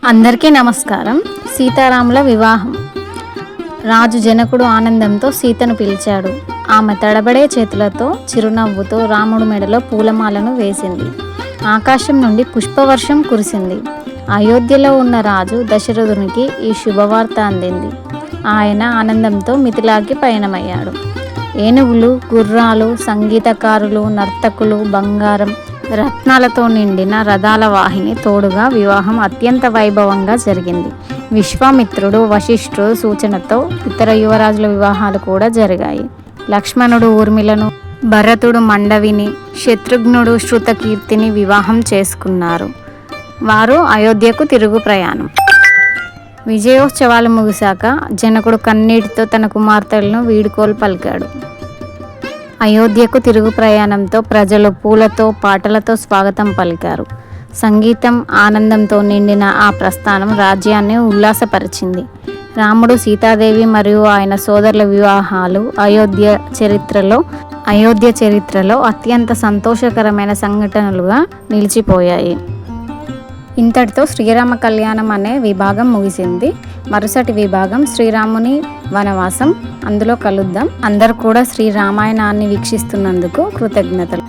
అందరికీ నమస్కారం. సీతారాముల వివాహం. రాజు జనకుడు ఆనందంతో సీతను పిలిచాడు. ఆమె తడబడే చేతులతో చిరునవ్వుతో రాముడు మెడలో పూలమాలను వేసింది. ఆకాశం నుండి పుష్పవర్షం కురిసింది. అయోధ్యలో ఉన్న రాజు దశరథునికి ఈ శుభవార్త అందింది. ఆయన ఆనందంతో మిథిలాకి పయనమయ్యాడు. ఏనుగులు, గుర్రాలు, సంగీతకారులు, నర్తకులు, బంగారం, రత్నాలతో నిండిన రథాల వాహిని తోడుగా వివాహం అత్యంత వైభవంగా జరిగింది. విశ్వామిత్రుడు, వశిష్ఠుడు సూచనతో ఇతర యువరాజుల వివాహాలు కూడా జరిగాయి. లక్ష్మణుడు ఊర్మిళను, భరతుడు మండవిని, శత్రుఘ్నుడు శృతకీర్తిని వివాహం చేసుకున్నారు. వారు అయోధ్యకు తిరుగు ప్రయాణం. విజయోత్సవాలు ముగిశాక జనకుడు కన్నీటితో తన కుమార్తెలను వీడ్కోలు పలికాడు. అయోధ్యకు తిరుగు ప్రయాణంతో ప్రజలు పూలతో, పాటలతో స్వాగతం పలికారు. సంగీతం, ఆనందంతో నిండిన ఆ ప్రస్థానం రాజ్యాన్ని ఉల్లాసపరిచింది. రాముడు, సీతాదేవి మరియు ఆయన సోదరుల వివాహాలు అయోధ్య చరిత్రలో అత్యంత సంతోషకరమైన సంఘటనలుగా నిలిచిపోయాయి. ఇంతటితో శ్రీరామ కళ్యాణం అనే విభాగం ముగిసింది. మరుసటి విభాగం శ్రీరాముని వనవాసం. అందులో కలుద్దాం. అందరూ కూడా శ్రీరామాయణాన్ని వీక్షిస్తున్నందుకు కృతజ్ఞతలు.